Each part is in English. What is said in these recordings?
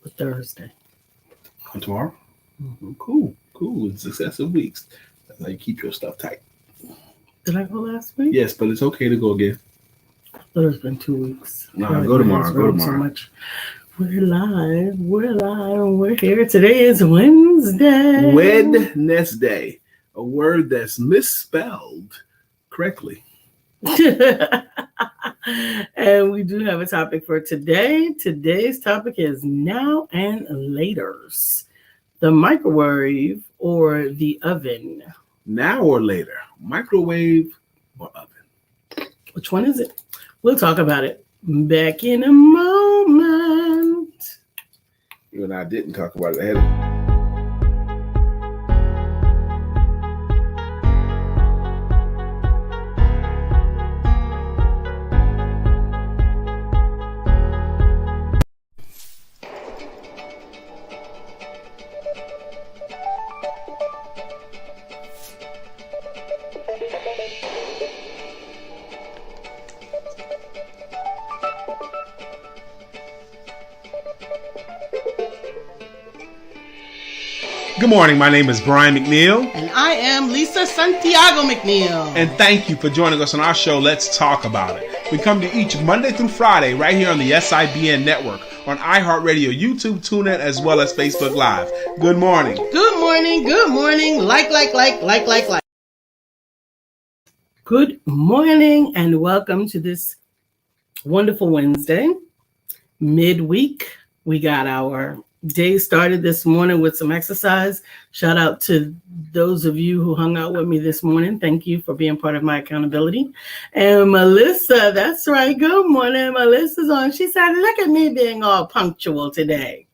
for Thursday. On tomorrow? Mm-hmm. Cool. In successive weeks. That's how you keep your stuff tight. Did I go last week? Yes, but it's okay to go again. I thought it's been 2 weeks. No, go tomorrow. So much. We're live, we're here. Today is Wednesday. Wednesday, a word that's misspelled correctly. And we do have a topic for today. Today's topic is now and laters. The microwave or the oven? Now or later, microwave or oven? Which one is it? We'll talk about it back in a moment. You and I didn't talk about it ahead of Good morning, my name is Brian McNeill. And I am Lisa Santiago McNeill. And thank you for joining us on our show, Let's Talk About It. We come to each Monday through Friday right here on the SIBN network, on iHeartRadio, YouTube, TuneIn, as well as Facebook Live. Good morning. Good morning. Like. Good morning and welcome to this wonderful Wednesday. Midweek, we got our day started this morning with some exercise. Shout out to those of you who hung out with me this morning. Thank you for being part of my accountability. And Melissa, that's right. Good morning. Melissa's on. She said, look at me being all punctual today.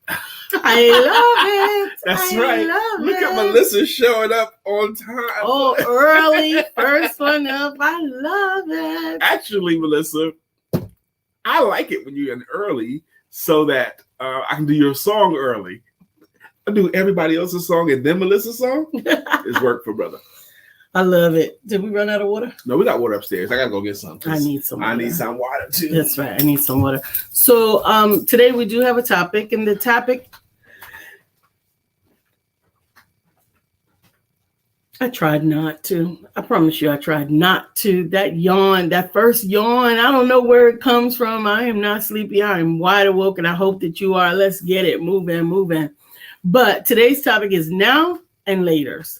I love it. That's right. Look at Melissa showing up on time. Oh, early. First one up. I love it. Actually, Melissa, I like it when you're in early so that I can do your song early. I do everybody else's song and then Melissa's song. It's work for brother. I love it. Did we run out of water? No, we got water upstairs. I gotta go get some. I need some water. I need some water too. That's right. I need some water. So today we do have a topic, and the topic, I tried not to. I promise you I tried not to. That yawn, that first yawn, I don't know where it comes from. I am not sleepy. I am wide awake, and I hope that you are. Let's get it moving. But today's topic is now and laters.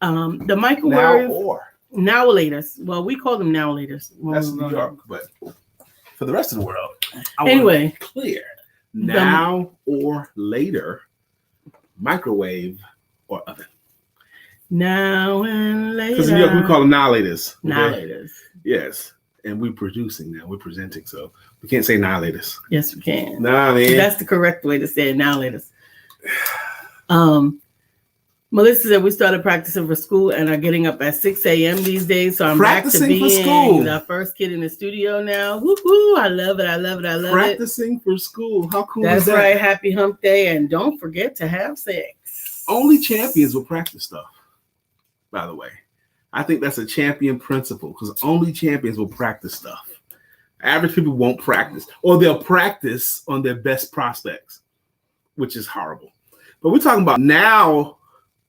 The microwave. Now or laters. Well, we call them now laters. That's New York, but for the rest of the world, anyway, clear. Now or later, microwave or oven. Now and later. Because in New York, we call them now laters. Okay? Now laters. Yes. And we're producing now. We're presenting. So we can't say now laters. Yes, we can. Nah, man. That's the correct way to say it, now laters. Melissa said we started practicing for school and are getting up at 6 a.m. these days. So I'm practicing back to being for school. The first kid in the studio now. Woo-hoo. I love it. Practicing for school. How cool That's is that? That's right. Happy hump day. And don't forget to have sex. Only champions will practice stuff. By the way, I think that's a champion principle because only champions will practice stuff. Average people won't practice, or they'll practice on their best prospects, which is horrible. But we're talking about now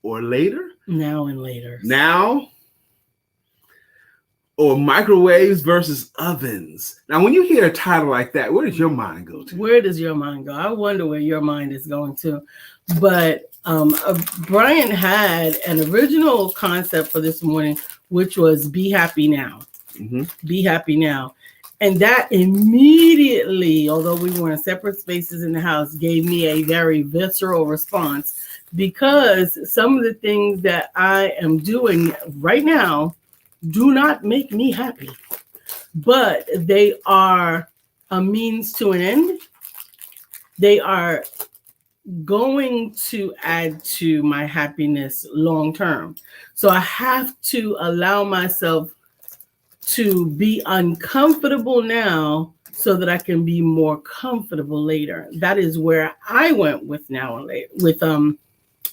or later. Now and later. Now or microwaves versus ovens. Now, when you hear a title like that, where does your mind go to? Where does your mind go? I wonder where your mind is going to. But Brian had an original concept for this morning, which was be happy now. Mm-hmm. Be happy now. And that immediately, although we were in separate spaces in the house, gave me a very visceral response because some of the things that I am doing right now do not make me happy, but they are a means to an end. They are going to add to my happiness long term. So I have to allow myself to be uncomfortable now so that I can be more comfortable later. That is where I went with now and later, with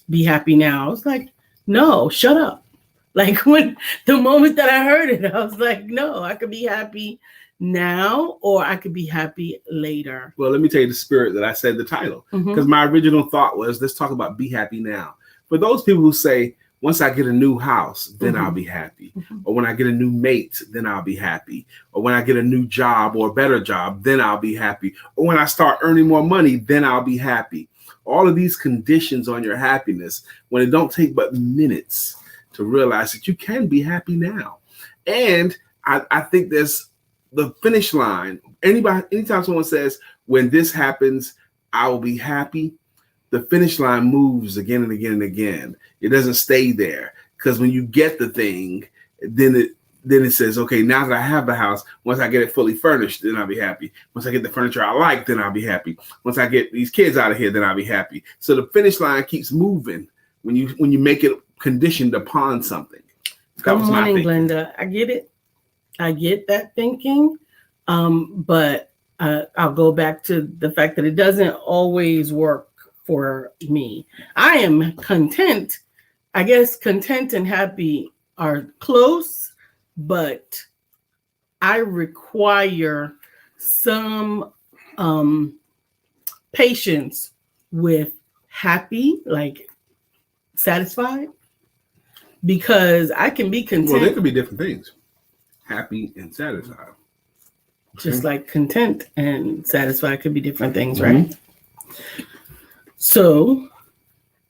be happy now. I was like, no, shut up. Like when the moment that I heard it, I was like, no, I could be happy now, or I could be happy later. Well, let me tell you the spirit that I said the title, because my original thought was, let's talk about be happy now. For those people who say, once I get a new house, then I'll be happy. Or when I get a new mate, then I'll be happy. Or when I get a new job or a better job, then I'll be happy. Or when I start earning more money, then I'll be happy. All of these conditions on your happiness, when it don't take but minutes to realize that you can be happy now. And I think there's the finish line. Anytime someone says, when this happens, I will be happy, the finish line moves again and again and again. It doesn't stay there, because when you get the thing, then it says, okay, now that I have the house, once I get it fully furnished, then I'll be happy. Once I get the furniture I like, then I'll be happy. Once I get these kids out of here, then I'll be happy. So the finish line keeps moving when you make it conditioned upon something. Good morning, Glenda. I get it. I get that thinking, but I'll go back to the fact that it doesn't always work for me. I am content. I guess content and happy are close, but I require some patience with happy, like satisfied, because I can be content. Well, they could be different things. Happy and satisfied. Just like content and satisfied could be different things, right? So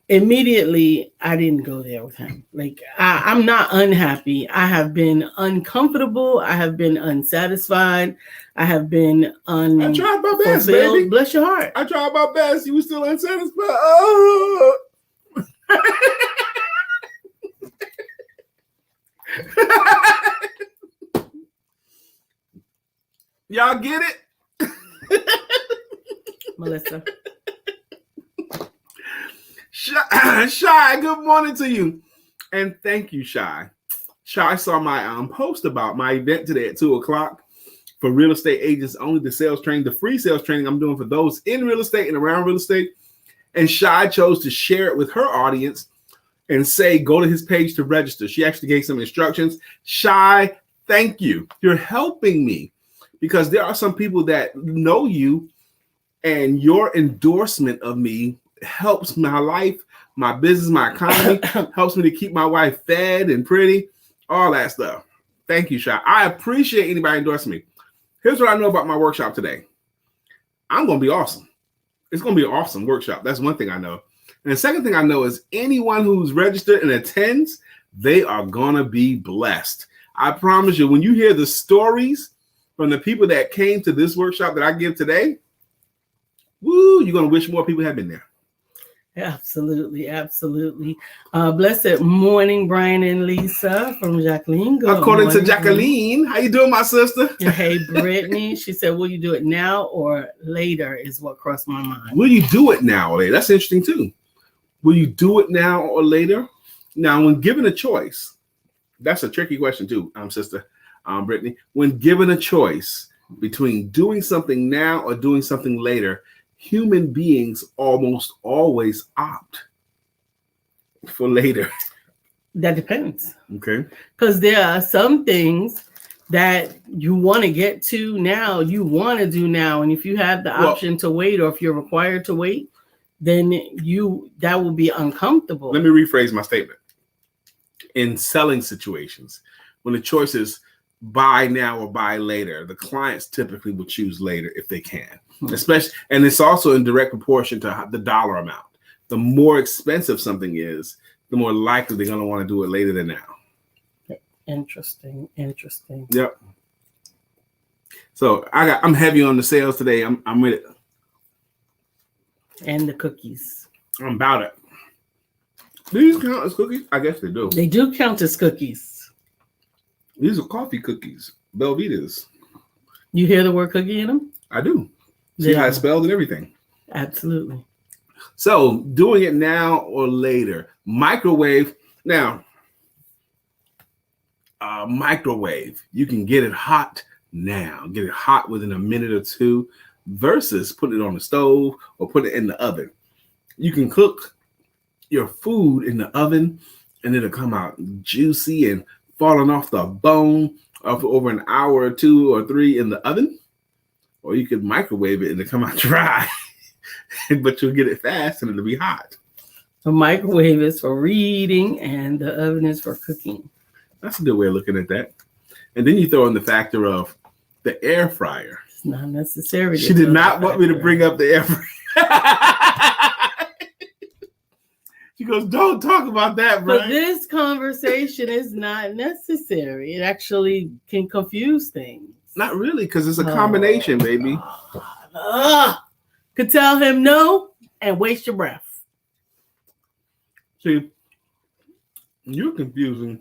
immediately I didn't go there with him. Like I'm not unhappy. I have been uncomfortable. I have been unsatisfied. I have been I tried my best, baby. Bless your heart. I tried my best. You were still unsatisfied. Oh. Y'all get it? Melissa. Shy, good morning to you. And thank you, Shy. Shy saw my post about my event today at 2:00 for real estate agents only, the sales training, the free sales training I'm doing for those in real estate and around real estate. And Shy chose to share it with her audience and say, go to his page to register. She actually gave some instructions. Shy, thank you. You're helping me, because there are some people that know you, and your endorsement of me helps my life, my business, my economy, helps me to keep my wife fed and pretty, all that stuff. Thank you, Shy. I appreciate anybody endorsing me. Here's what I know about my workshop today. I'm going to be awesome. It's going to be an awesome workshop. That's one thing I know. And the second thing I know is anyone who's registered and attends, they are going to be blessed. I promise you, when you hear the stories from the people that came to this workshop that I give today, woo, you're going to wish more people had been there. Absolutely, absolutely. Blessed morning, Brian and Lisa from Jacqueline. Good According morning. to Jacqueline, how you doing, my sister? Hey, Brittany. She said, will you do it now or later is what crossed my mind. Will you do it now or later? That's interesting, too. Will you do it now or later? Now, when given a choice, that's a tricky question, too, sister Brittany. When given a choice between doing something now or doing something later, human beings almost always opt for later. That depends. Okay. Because there are some things that you want to get to now, you want to do now. And if you have the option to wait, or if you're required to wait, then that will be uncomfortable. Let me rephrase my statement. In selling situations, when the choice is buy now or buy later, the clients typically will choose later if they can. Especially, and it's also in direct proportion to the dollar amount. The more expensive something is, the more likely they're going to want to do it later than now. Interesting. Yep. So I'm heavy on the sales today. I'm with it. And the cookies. I'm about it. Do these count as cookies? I guess they do. They do count as cookies. These are coffee cookies, Belvitas. You hear the word cookie in them? I do. See how it's spelled and everything. Absolutely. So doing it now or later. Microwave. Now, microwave, you can get it hot now. Get it hot within a minute or two versus putting it on the stove or put it in the oven. You can cook your food in the oven and it'll come out juicy and falling off the bone, for over an hour or 2 or 3 in the oven, or you could microwave it and it'll come out dry, but you'll get it fast and it'll be hot. The microwave is for reading and the oven is for cooking. That's a good way of looking at that. And then you throw in the factor of the air fryer. It's not necessary. She did not want me to bring up the air fryer. She goes, don't talk about that, bro. But this conversation is not necessary. It actually can confuse things. Not really, because it's a combination, baby. Could tell him no and waste your breath. See, you're confusing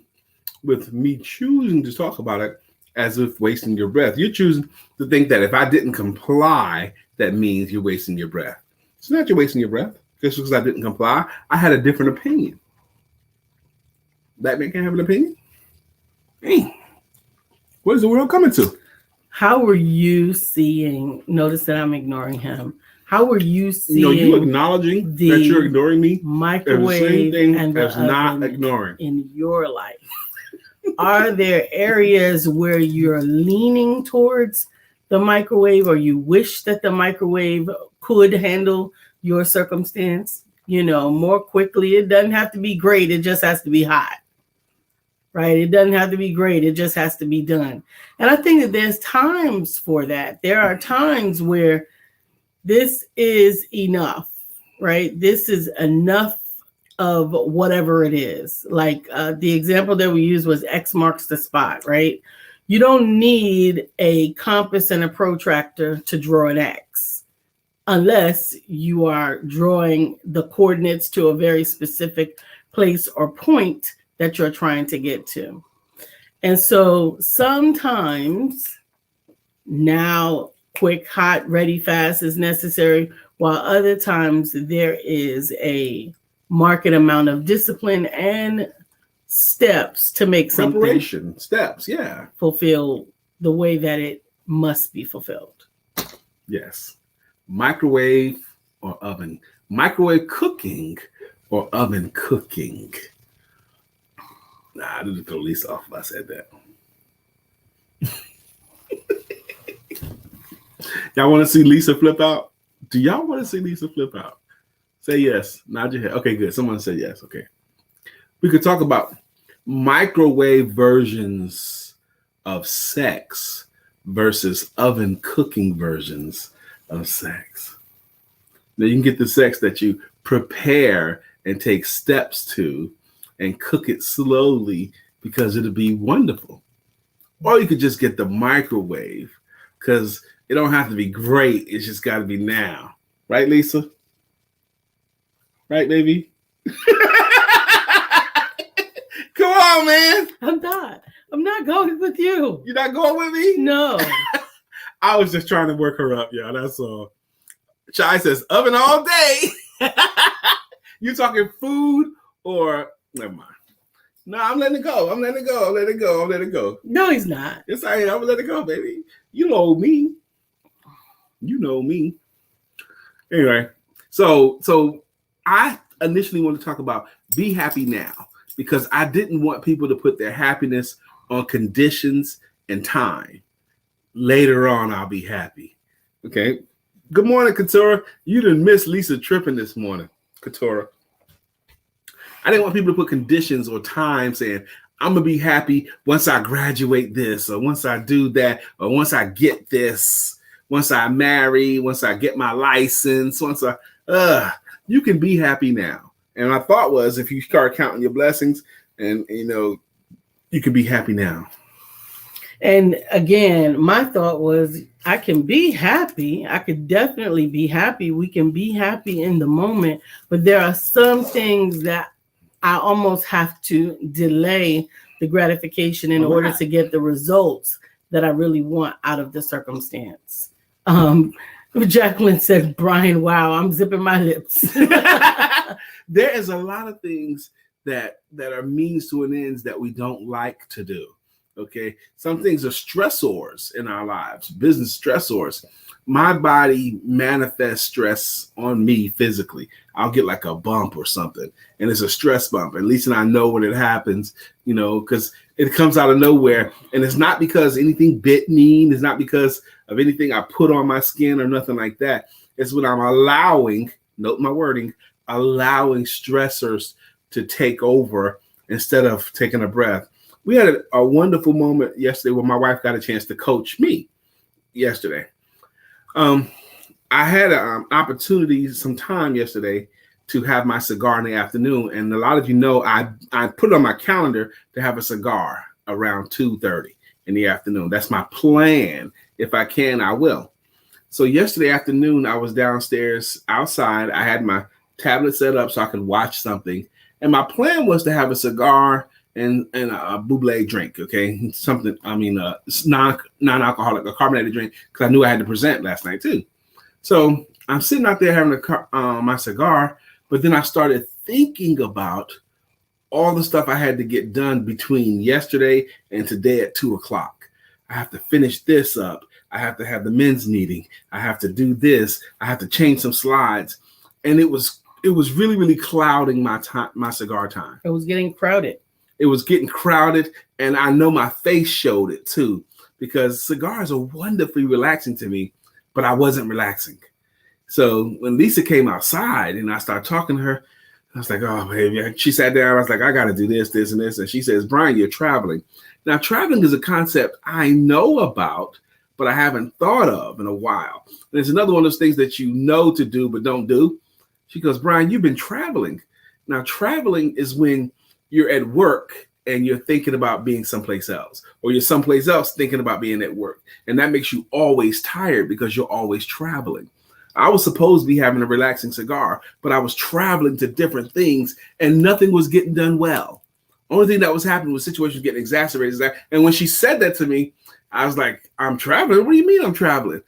with me choosing to talk about it as if wasting your breath. You're choosing to think that if I didn't comply, that means you're wasting your breath. It's not you're wasting your breath. Just because I didn't comply, I had a different opinion. That man can't have an opinion? Hey, what is the world coming to? How were you seeing, notice that I'm ignoring him. How were you seeing you acknowledging that you're ignoring me? Microwave the same thing and the as not oven ignoring. In your life? Are there areas where you're leaning towards the microwave, or you wish that the microwave could handle your circumstance, more quickly? It doesn't have to be great. It just has to be hot, right? It doesn't have to be great. It just has to be done. And I think that there's times for that. There are times where this is enough, right? This is enough of whatever it is. Like the example that we used was X marks the spot, right? You don't need a compass and a protractor to draw an X unless you are drawing the coordinates to a very specific place or point that you're trying to get to. And so sometimes now quick, hot, ready, fast is necessary, while other times there is a market amount of discipline and steps to make preparation steps, yeah, fulfill the way that it must be fulfilled. Yes. Microwave or oven. Microwave cooking or oven cooking. Nah, I didn't throw Lisa off if I said that. Y'all want to see Lisa flip out? Do y'all want to see Lisa flip out? Say yes. Nod your head. Okay, good. Someone said yes. Okay. We could talk about microwave versions of sex versus oven cooking versions of sex. Now you can get the sex that you prepare and take steps to and cook it slowly because it'll be wonderful. Or you could just get the microwave because it don't have to be great. It's just got to be now. Right, Lisa? Right, baby? Come on, man. I'm not going with you. You're not going with me? No. I was just trying to work her up, y'all. That's all. Chai says, oven all day. You talking food or never mind. No, I'm letting it go. I'm letting it go. No, he's not. Yes, I am. I'm letting it go, baby. You know me. Anyway, so I initially want to talk about be happy now because I didn't want people to put their happiness on conditions and time. Later on, I'll be happy. Okay. Good morning, Katora. You didn't miss Lisa tripping this morning, Katora. I didn't want people to put conditions or time saying, I'm going to be happy once I graduate this, or once I do that, or once I get this, once I marry, once I get my license, you can be happy now. And my thought was, if you start counting your blessings and, you can be happy now. And again, my thought was, I can be happy. I could definitely be happy. We can be happy in the moment, but there are some things that I almost have to delay the gratification in order to get the results that I really want out of the circumstance. Jacqueline said, Brian, wow, I'm zipping my lips. There is a lot of things that are means to an ends that we don't like to do. Okay. Some things are stressors in our lives, business stressors. my body manifests stress on me physically. I'll get like a bump or something, and it's a stress bump. At least, and I know when it happens, because it comes out of nowhere, and it's not because anything bit me. It's not because of anything I put on my skin or nothing like that. It's when I'm allowing, note my wording, allowing stressors to take over instead of taking a breath. We had a wonderful moment yesterday where my wife got a chance to coach me yesterday. I had an opportunity some time yesterday to have my cigar in the afternoon. And a lot of you know, I put it on my calendar to have a cigar around 2:30 in the afternoon. That's my plan. If I can, I will. So yesterday afternoon, I was downstairs outside. I had my tablet set up so I could watch something. And my plan was to have a cigar and a bubbly drink, okay? Something, non-alcoholic, a carbonated drink, because I knew I had to present last night too. So I'm sitting out there having my cigar, but then I started thinking about all the stuff I had to get done between yesterday and today at 2:00. I have to finish this up. I have to have the men's meeting. I have to do this. I have to change some slides. And it was really, really clouding my time, my cigar time. It was getting crowded. It was getting crowded, and I know my face showed it too, because cigars are wonderfully relaxing to me, but I wasn't relaxing. So when Lisa came outside and I started talking to her, I was like, oh, baby. She sat down. I was like, I got to do this, this, and this. And she says, Brian, you're traveling. Now, traveling is a concept I know about, but I haven't thought of in a while. And it's another one of those things that you know to do, but don't do. She goes, Brian, you've been traveling. Now, traveling is when you're at work and you're thinking about being someplace else, or you're someplace else thinking about being at work. And that makes you always tired because you're always traveling. I was supposed to be having a relaxing cigar, but I was traveling to different things and nothing was getting done well. Only thing that was happening was situations getting exacerbated. And when she said that to me, I was like, I'm traveling? What do you mean I'm traveling?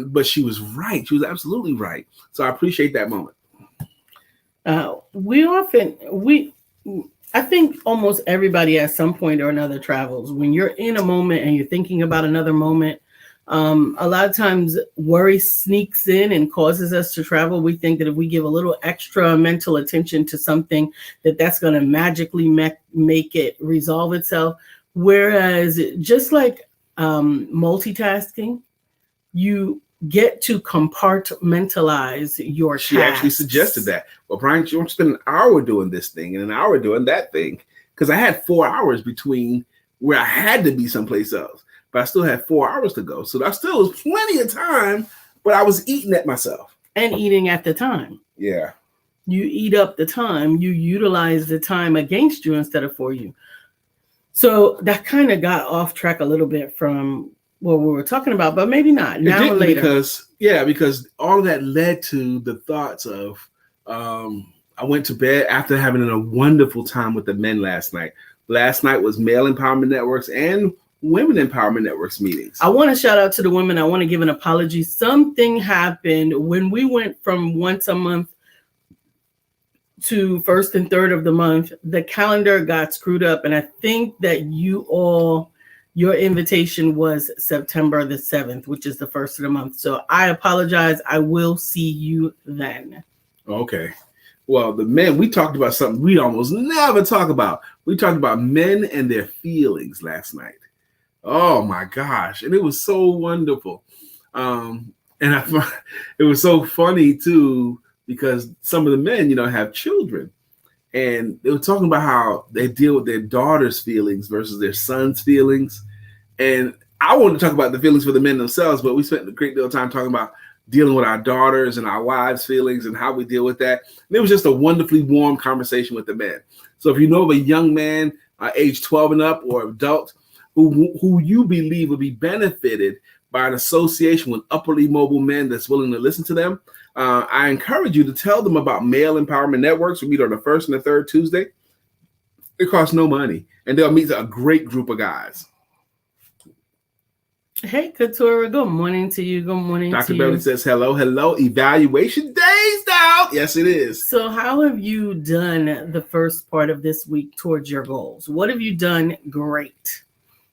But she was right. She was absolutely right. So I appreciate that moment. I think almost everybody at some point or another travels. When you're in a moment and you're thinking about another moment, a lot of times worry sneaks in and causes us to travel. We think that if we give a little extra mental attention to something, that's going to magically make it resolve itself. Whereas just like multitasking, you get to compartmentalize your tasks. She actually suggested that. Well, Brian, you want to spend an hour doing this thing and an hour doing that thing. Because I had 4 hours between where I had to be someplace else, but I still had 4 hours to go. So that still was plenty of time, but I was eating at myself. And eating at the time. Yeah. You eat up the time. You utilize the time against you instead of for you. So that kind of got off track a little bit from what we were talking about, but maybe not. Now or later. Because all of that led to the thoughts of I went to bed after having a wonderful time with the men last night. Last night was Male Empowerment Networks and Women Empowerment Networks meetings. I want to shout out to the women. I want to give an apology. Something happened when we went from once a month to first and third of the month. The calendar got screwed up, and I think that your invitation was September the 7th, which is the first of the month. So I apologize. I will see you then. Okay. Well, the men, we talked about something we almost never talk about. We talked about men and their feelings last night. Oh my gosh. And it was so wonderful. It was so funny too, because some of the men, have children. And they were talking about how they deal with their daughter's feelings versus their son's feelings. And I wanted to talk about the feelings for the men themselves, but we spent a great deal of time talking about dealing with our daughters and our wives' feelings and how we deal with that. And it was just a wonderfully warm conversation with the men. So if you know of a young man, age 12 and up, or adult who you believe would be benefited by an association with upwardly mobile men that's willing to listen to them, I encourage you to tell them about Male Empowerment Networks. We meet on the first and the third Tuesday. It costs no money, and they'll meet a great group of guys. Hey, Katura, good morning to you. Good morning Dr. to Beverly you. says, hello. Evaluation days now. Yes, it is. So how have you done the first part of this week towards your goals? What have you done great?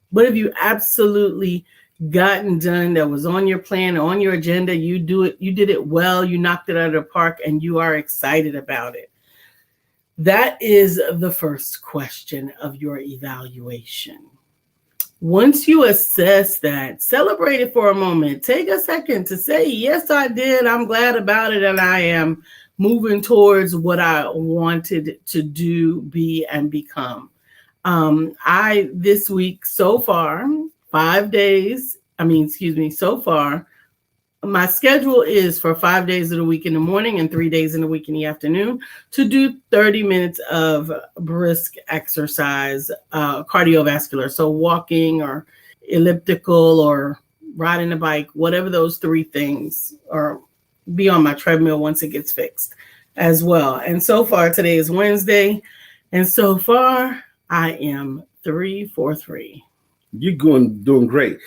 What have you absolutely gotten done that was on your plan, on your agenda. You did it well, you knocked it out of the park, and you are excited about it. That is the first question of your evaluation. Once you assess that, celebrate it for a moment. Take a second to say, yes, I did. I'm glad about it. And I am moving towards what I wanted to do, be, and become. This week so far, so far, my schedule is for 5 days of the week in the morning and 3 days in the week in the afternoon to do 30 minutes of brisk exercise, cardiovascular. So walking or elliptical or riding a bike, whatever those three things, or be on my treadmill once it gets fixed as well. And so far, today is Wednesday. And so far, I am 3 for 3. You're doing great.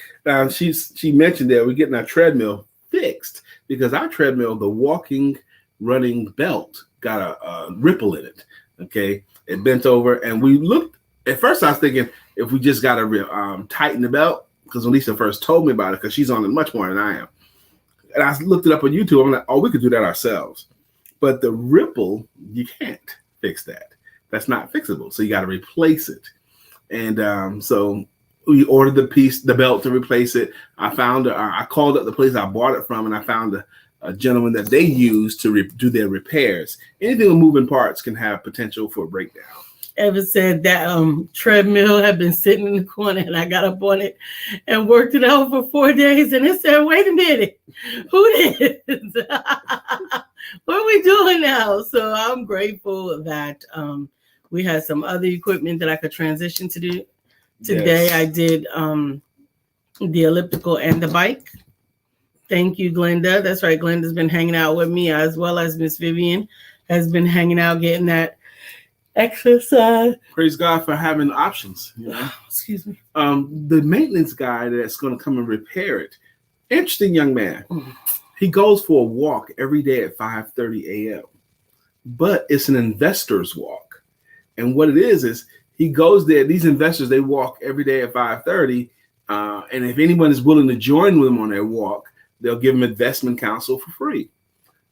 She mentioned that we're getting our treadmill fixed because our treadmill, the walking running belt, got a ripple in it. Okay, it bent over, and we looked. At first, I was thinking if we just got to tighten the belt, because when Lisa first told me about it, because she's on it much more than I am, and I looked it up on YouTube. I'm like, oh, we could do that ourselves. But the ripple, you can't fix that. That's not fixable. So you got to replace it. And so we ordered the belt to replace it. I called up the place I bought it from, and I found a gentleman that they use to do their repairs. Anything with moving parts can have potential for a breakdown. Ever said that treadmill had been sitting in the corner, and I got up on it and worked it out for 4 days, and it said, wait a minute, who did? What are we doing now? So I'm grateful that we had some other equipment that I could transition to do. Today, yes. I did the elliptical and the bike. Thank you, Glenda. That's right. Glenda's been hanging out with me, as well as Miss Vivian has been hanging out, getting that exercise. Praise God for having options. You know? Excuse me. The maintenance guy that's going to come and repair it, interesting young man. He goes for a walk every day at 5:30 a.m. But it's an investor's walk. And what it is he goes there. These investors, they walk every day at 5:30. And if anyone is willing to join with them on their walk, they'll give them investment counsel for free.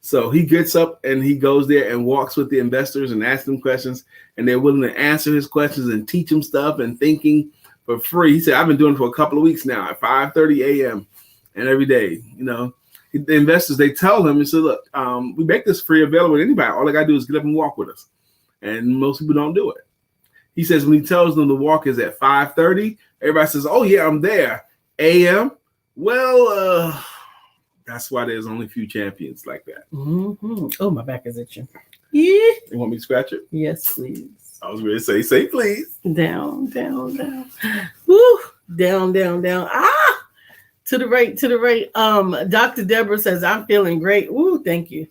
So he gets up and he goes there and walks with the investors and asks them questions. And they're willing to answer his questions and teach him stuff and thinking for free. He said, I've been doing it for a couple of weeks now at 5:30 a.m. and every day, you know. The investors, they tell him, and say, look, we make this free available to anybody. All they got to do is get up and walk with us. And most people don't do it. He says when he tells them the walk is at 5:30, everybody says, oh, yeah, I'm there. A.M. Well, that's why there's only a few champions like that. Mm-hmm. Oh, my back is itching. Yeah. You want me to scratch it? Yes, please. I was going to say please. Down, down, down. Woo! Down, down, down. Ah! To the right. Dr. Deborah says, I'm feeling great. Woo, thank you.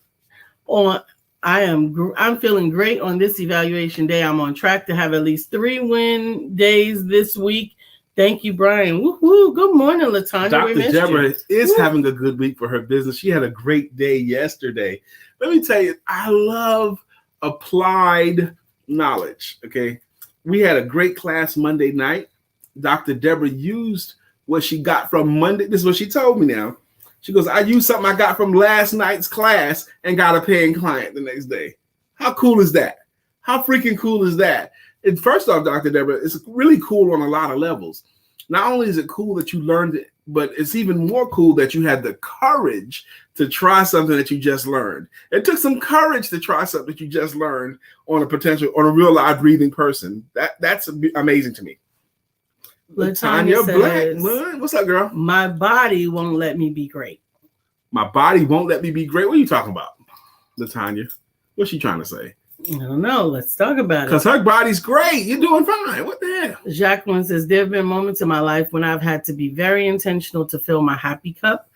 I'm feeling great on this evaluation day. I'm on track to have at least 3 win days this week. Thank you, Brian. Woo-hoo. Good morning, LaTanya. Dr. Deborah is having a good week for her business. She had a great day yesterday. Let me tell you, I love applied knowledge. Okay. We had a great class Monday night. Dr. Deborah used what she got from Monday. This is what she told me now. She goes, I used something I got from last night's class and got a paying client the next day. How cool is that? How freaking cool is that? And first off, Dr. Deborah, it's really cool on a lot of levels. Not only is it cool that you learned it, but it's even more cool that you had the courage to try something that you just learned. It took some courage to try something that you just learned on a real live breathing person. That's amazing to me. LaTanya says, Black. What's up, girl? My body won't let me be great. My body won't let me be great? What are you talking about, LaTanya? What's she trying to say? I don't know. Let's talk about it. Because her body's great. You're doing fine. What the hell? Jacqueline says, there have been moments in my life when I've had to be very intentional to fill my happy cup.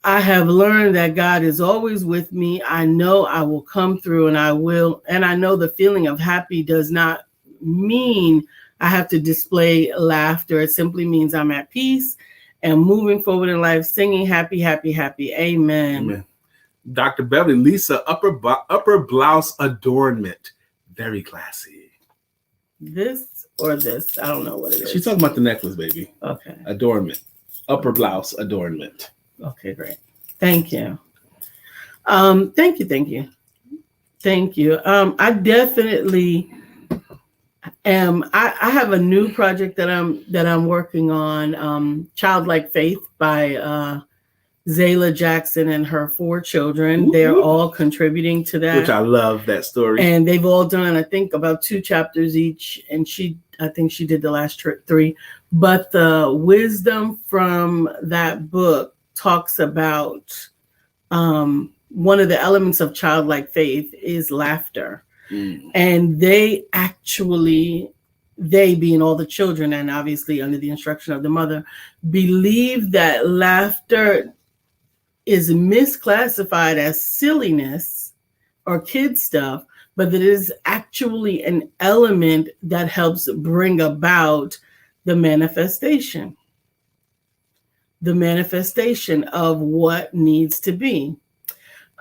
I have learned that God is always with me. I know I will come through, and I will. And I know the feeling of happy does not mean I have to display laughter. It simply means I'm at peace and moving forward in life, singing happy, happy, happy. Amen. Amen. Dr. Beverly, Lisa, upper blouse adornment. Very classy. This or this? I don't know what it is. She's talking about the necklace, baby. Okay. Adornment. upper blouse adornment. Okay, great. Thank you. Thank you. I definitely am. I have a new project that I'm working on. Childlike Faith by Zayla Jackson and her 4 children. They're all contributing to that. Which I love that story. And they've all done, I think, about 2 chapters each. And I think she did the last 3. But the wisdom from that book talks about one of the elements of childlike faith is laughter. And they being all the children and obviously under the instruction of the mother, believe that laughter is misclassified as silliness or kid stuff, but that it is actually an element that helps bring about the manifestation of what needs to be.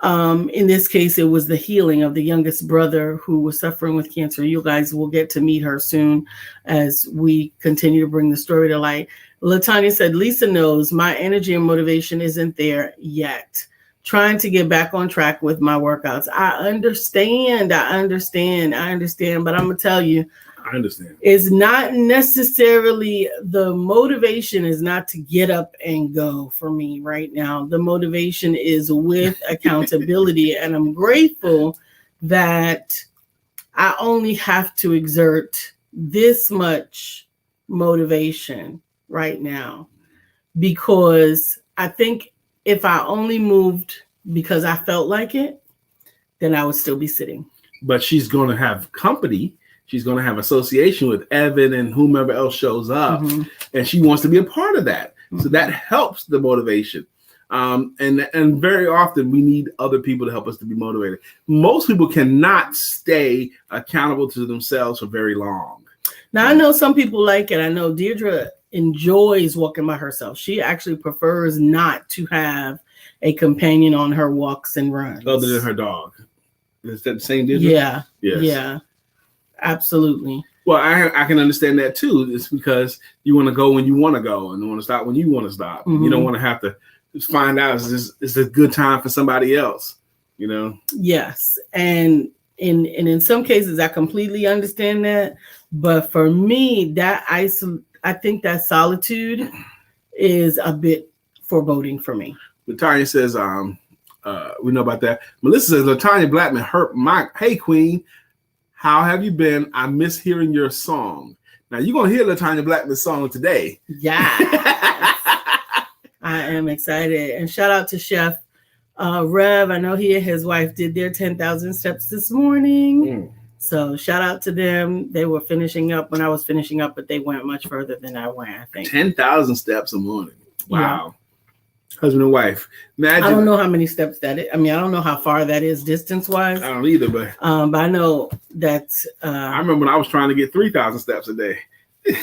In this case, it was the healing of the youngest brother who was suffering with cancer. You guys will get to meet her soon as we continue to bring the story to light. LaTanya said, Lisa knows my energy and motivation isn't there yet. Trying to get back on track with my workouts. I understand, but I'm going to tell you, I understand. It's not necessarily, the motivation is not to get up and go for me right now. The motivation is with accountability. And I'm grateful that I only have to exert this much motivation right now, because I think if I only moved because I felt like it, then I would still be sitting. But she's going to have company. She's going to have association with Evan and whomever else shows up. And she wants to be a part of that. So that helps the motivation. And very often we need other people to help us to be motivated. Most people cannot stay accountable to themselves for very long. Now, I know some people like it. I know Deirdre enjoys walking by herself. She actually prefers not to have a companion on her walks and runs. Other than her dog. Is that the same Deirdre? Yeah. Yes. Yeah. Absolutely. Well, I can understand that too. It's because you want to go when you want to go and you want to stop when you want to stop. You don't want to have to find out is a good time for somebody else, you know? Yes. And in some cases, I completely understand that. But for me, I think that solitude is a bit foreboding for me. LaTanya says, we know about that. Melissa says, LaTanya Blackman hurt my, hey, Queen. How have you been? I miss hearing your song. Now, you're going to hear LaTanya Blackman's song today. Yeah. I am excited. And shout out to Chef Rev. I know he and his wife did their 10,000 steps this morning. So shout out to them. They were finishing up when I was finishing up, but they went much further than I went, I think. 10,000 steps a morning. Wow. Yeah. Husband and wife. Imagine. I don't know how many steps that is. I mean, I don't know how far that is distance-wise. I don't either, but I know that. I remember when I was trying to get 3,000 steps a day. You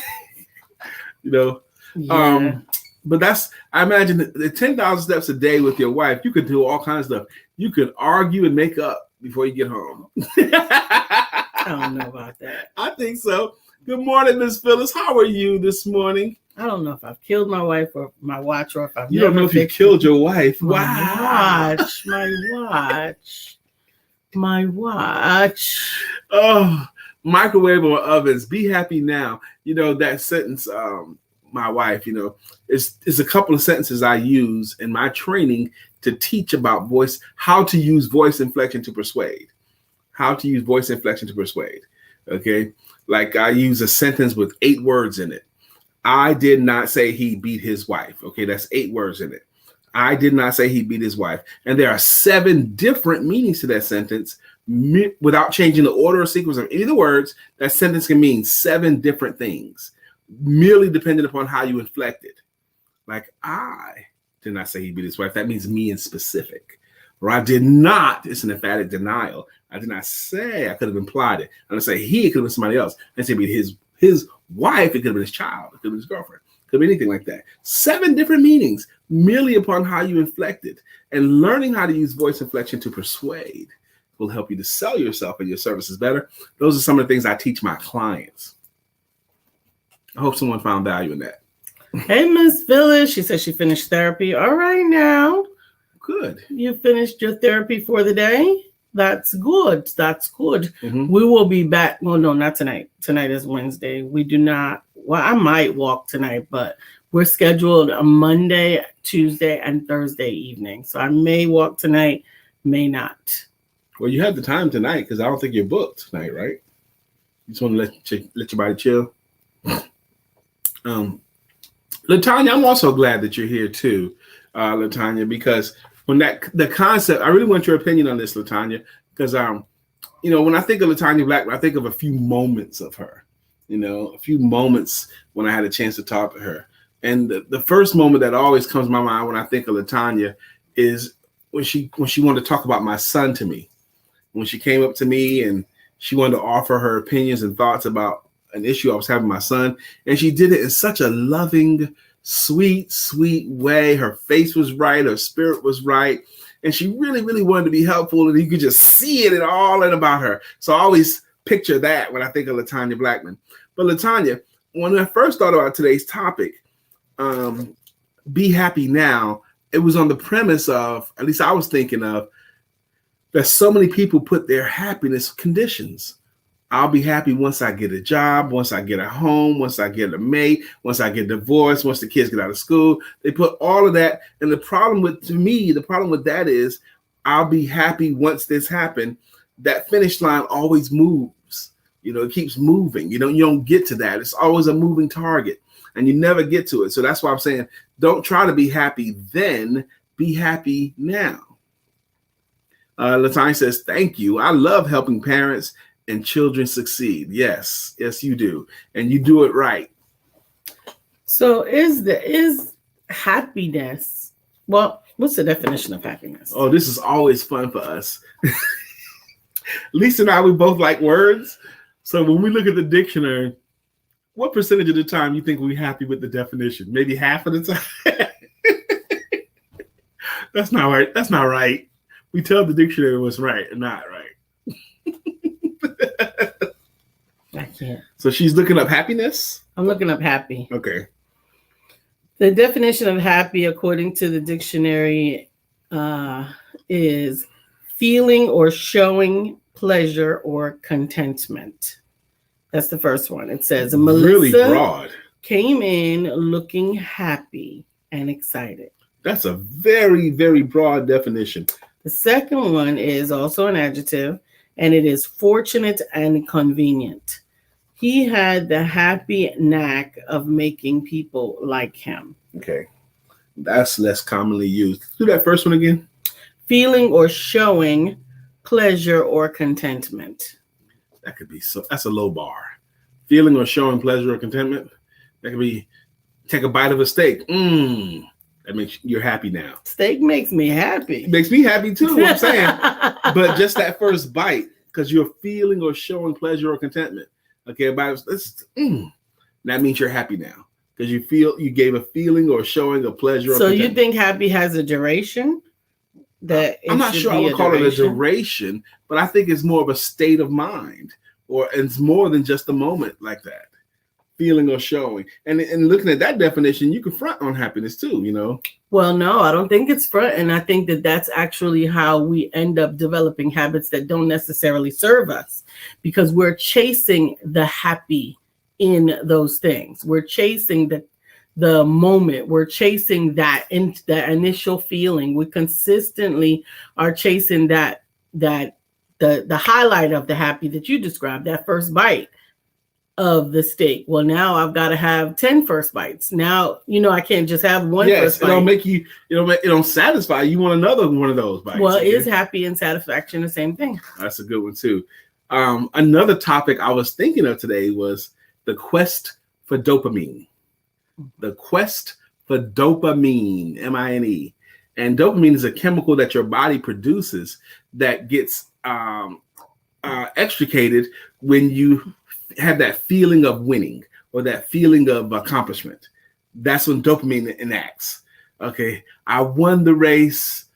know? Yeah. But I imagine the 10,000 steps a day with your wife, you could do all kinds of stuff. You could argue and make up before you get home. I don't know about that. I think so. Good morning, Miss Phyllis. How are you this morning? I don't know if I've killed my wife or my watch, or if I've You don't know if you killed your wife. My watch. Oh, microwave or ovens. Be happy now. You know, that sentence, my wife, you know, is a couple of sentences I use in my training to teach about how to use voice inflection to persuade. How to use voice inflection to persuade. Okay. Like I use a sentence with 8 words in it. I did not say he beat his wife. Okay, that's 8 words in it. I did not say he beat his wife. And there are 7 different meanings to that sentence. Without changing the order or sequence of any of the words, that sentence can mean 7 different things, merely depending upon how you inflect it. Like, I did not say he beat his wife. That means me in specific. Or I did not. It's an emphatic denial. I did not say. I could have implied it. I'm going to say he. It could have been somebody else. I said beat his wife. It could have been his child. It could have been his girlfriend. It could be anything like that. 7 different meanings, merely upon how you inflect it. And learning how to use voice inflection to persuade will help you to sell yourself and your services better. Those are some of the things I teach my clients. I hope someone found value in that. Hey, Miss Phyllis. She said she finished therapy. All right now. Good. You finished your therapy for the day? That's good. That's good. Mm-hmm. We will be back. Well, no, not tonight. Tonight is Wednesday. We do not. Well, I might walk tonight, but we're scheduled a Monday, Tuesday, and Thursday evening. So I may walk tonight, may not. Well, you have the time tonight because I don't think you're booked tonight, right? You just want to let your body chill. LaTanya, I'm also glad that you're here too, LaTanya, because when the concept, I really want your opinion on this, LaTanya, because when I think of LaTanya Blackman, I think of a few moments of her, a few moments when I had a chance to talk to her. And the first moment that always comes to my mind when I think of LaTanya is when she wanted to talk about my son to me. When she came up to me and she wanted to offer her opinions and thoughts about an issue I was having with my son. And she did it in such a loving, sweet, sweet way. Her face was right. Her spirit was right. And she really, really wanted to be helpful. And you could just see it all in about her. So I always picture that when I think of LaTanya Blackman. But LaTanya, when I first thought about today's topic, Be Happy Now, it was on the premise of, at least I was thinking of, that so many people put their happiness conditions. I'll be happy once I get a job, once I get a home, once I get a mate, once I get divorced, once the kids get out of school. They put all of that. And the problem with that is I'll be happy once this happened. That finish line always moves. It keeps moving. You don't get to that. It's always a moving target and you never get to it. So that's why I'm saying, don't try to be happy then, be happy now. LaTanya says, thank you. I love helping parents and children succeed. Yes, you do. And you do it right. So is happiness, well, what's the definition of happiness? Oh, this is always fun for us. Lisa and I, we both like words. So when we look at the dictionary, what percentage of the time you think we're happy with the definition? Maybe half of the time? That's not right. That's not right. We tell the dictionary what's right and not right. I can't. So she's looking up happiness? I'm looking up happy. Okay. The definition of happy, according to the dictionary, is feeling or showing pleasure or contentment. That's the first one. It says, Melissa really broad. Came in looking happy and excited. That's a very, very broad definition. The second one is also an adjective, and it is fortunate and convenient. He had the happy knack of making people like him. Okay. That's less commonly used. Do that first one again. Feeling or showing pleasure or contentment. That could be that's a low bar. Feeling or showing pleasure or contentment. That could be take a bite of a steak. That makes you're happy now. Steak makes me happy. It makes me happy too, I'm saying. But just that first bite, because you're feeling or showing pleasure or contentment. Okay, that means you're happy now. Because you gave a feeling or showing a pleasure or contentment. So you think happy has a duration? I'm not sure I would call it a duration, but I think it's more of a state of mind, or it's more than just a moment like that. Feeling or showing. And looking at that definition, you can front on happiness too, Well, no, I don't think it's front. And I think that that's actually how we end up developing habits that don't necessarily serve us, because we're chasing the happy in those things. We're chasing the moment. We're chasing that initial feeling. We consistently are chasing the highlight of the happy that you described, that first bite of the steak. Well, now I've got to have 10 first bites. Now, I can't just have one first bite. It don't satisfy you. You want another one of those bites. Well, is happy and satisfaction the same thing? That's a good one too. Another topic I was thinking of today was the quest for dopamine. The quest for dopamine, M-I-N-E. And dopamine is a chemical that your body produces that gets extricated when you have that feeling of winning or that feeling of accomplishment. That's when dopamine enacts. Okay, I won the race.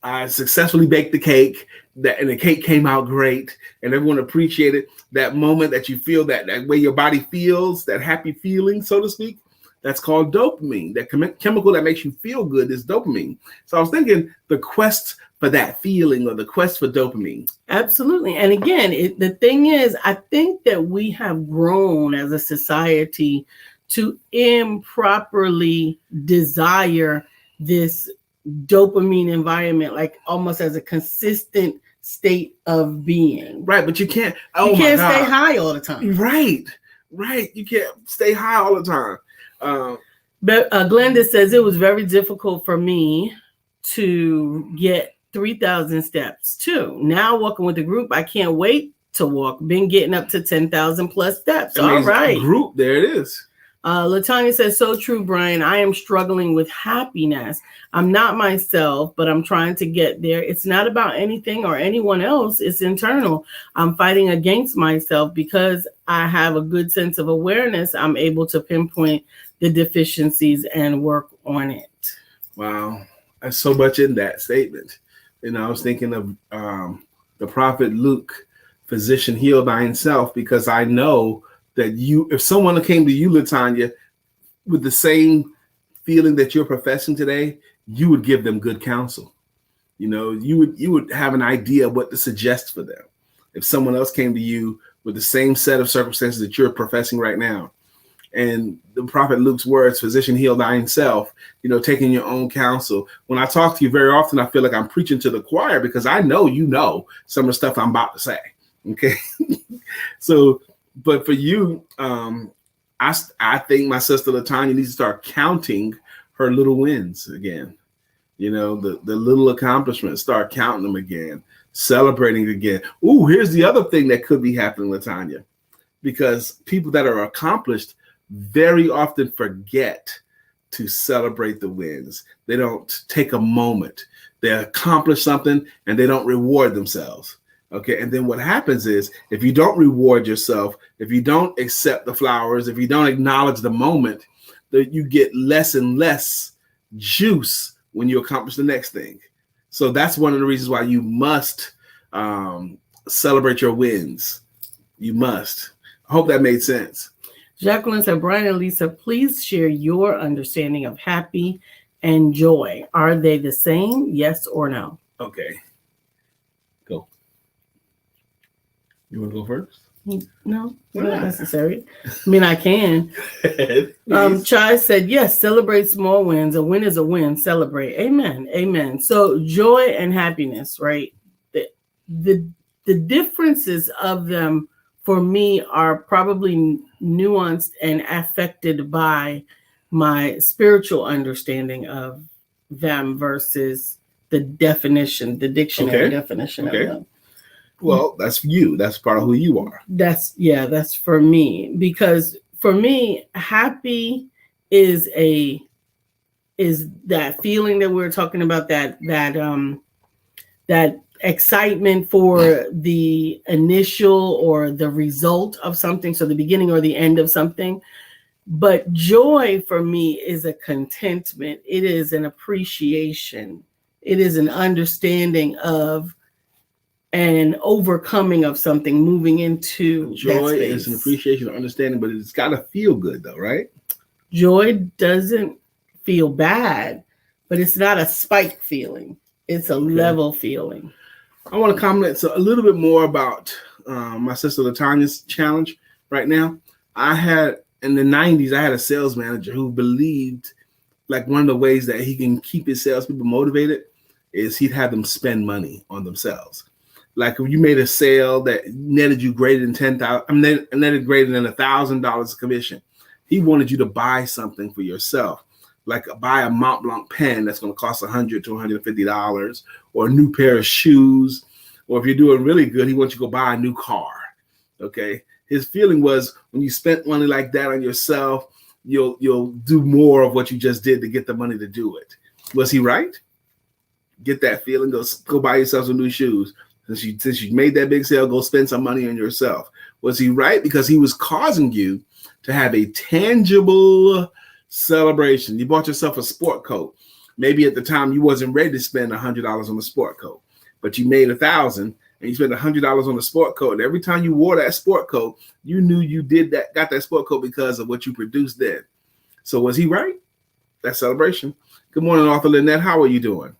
I successfully baked the cake, and the cake came out great, and everyone appreciated that moment that you feel that way your body feels, that happy feeling, so to speak. That's called dopamine. That chemical that makes you feel good is dopamine. So I was thinking the quest for that feeling, or the quest for dopamine. Absolutely. And again, the thing is, I think that we have grown as a society to improperly desire this dopamine environment, like almost as a consistent state of being. Right, but you can't. You can't stay high all the time. Right. You can't stay high all the time. But Glenda says it was very difficult for me to get 3,000 steps too. Now walking with the group, I can't wait to walk. Been getting up to 10,000 plus steps. All right. Group, there it is. Latanya says, so true, Brian. I am struggling with happiness. I'm not myself, but I'm trying to get there. It's not about anything or anyone else. It's internal. I'm fighting against myself because I have a good sense of awareness. I'm able to pinpoint the deficiencies and work on it. Wow. There's so much in that statement. I was thinking of the prophet Luke, physician, heal thyself, because I know that if someone came to you, Latanya, with the same feeling that you're professing today, you would give them good counsel. You would have an idea of what to suggest for them. If someone else came to you with the same set of circumstances that you're professing right now, and the prophet Luke's words, physician, heal thyself, taking your own counsel. When I talk to you very often, I feel like I'm preaching to the choir, because I know some of the stuff I'm about to say. Okay. So, but for you, I think my sister Latanya needs to start counting her little wins again. The little accomplishments, start counting them again, celebrating again. Ooh, here's the other thing that could be happening, Latanya, because people that are accomplished very often forget to celebrate the wins. They don't take a moment. They accomplish something and they don't reward themselves. Okay. And then what happens is, if you don't reward yourself, if you don't accept the flowers, if you don't acknowledge the moment, that you get less and less juice when you accomplish the next thing. So that's one of the reasons why you must celebrate your wins. You must. I hope that made sense. Jacqueline said, Brian and Lisa, please share your understanding of happy and joy. Are they the same? Yes or no? Okay. Go. You want to go first? No, not necessary. I mean, I can. Chai said, yes, celebrate small wins. A win is a win. Celebrate. Amen. Amen. So joy and happiness, right? The differences of them for me are probably nuanced and affected by my spiritual understanding of them versus the dictionary definition of them. Well, that's you. That's part of who you are. That's for me, because for me, happy is that feeling that we're talking about, that excitement for the initial or the result of something, so the beginning or the end of something. But joy for me is a contentment. It is an appreciation. It is an understanding of an overcoming of something, moving into joy is an appreciation, understanding, but it's got to feel good though, right? Joy doesn't feel bad, but it's not a spike feeling. It's a level feeling. I want to comment a little bit more about my sister Latanya's challenge right now. In the 90s, I had a sales manager who believed, like, one of the ways that he can keep his salespeople motivated is he'd have them spend money on themselves. Like, if you made a sale that netted you greater than netted greater than $1,000 of commission, he wanted you to buy something for yourself, like buy a Mont Blanc pen that's going to cost $100 to $150, or a new pair of shoes, or if you're doing really good, he wants you to go buy a new car. Okay, his feeling was, when you spent money like that on yourself, you'll do more of what you just did to get the money to do it. Was he right? Get that feeling. Go buy yourself some new shoes. Since you made that big sale, go spend some money on yourself. Was he right? Because he was causing you to have a tangible celebration. You bought yourself a sport coat. Maybe at the time you wasn't ready to spend $100 on a sport coat, but you made $1,000 and you spent $100 on a sport coat. And every time you wore that sport coat, you knew you got that sport coat because of what you produced then. So was he right? That's celebration. Good morning, Arthur Lynette. How are you doing?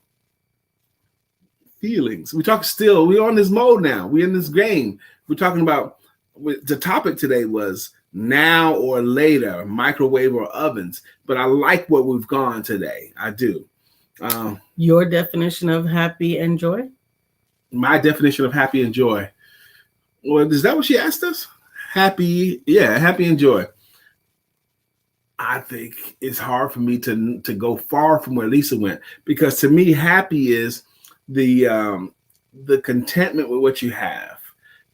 Feelings. We're on this mode now. We're in this game. We're talking about, the topic today was now or later, microwave or ovens. But I like what we've gone today. I do. Your definition of happy and joy? My definition of happy and joy. Well, is that what she asked us? Happy and joy. I think it's hard for me to go far from where Lisa went, because to me, happy is the contentment with what you have,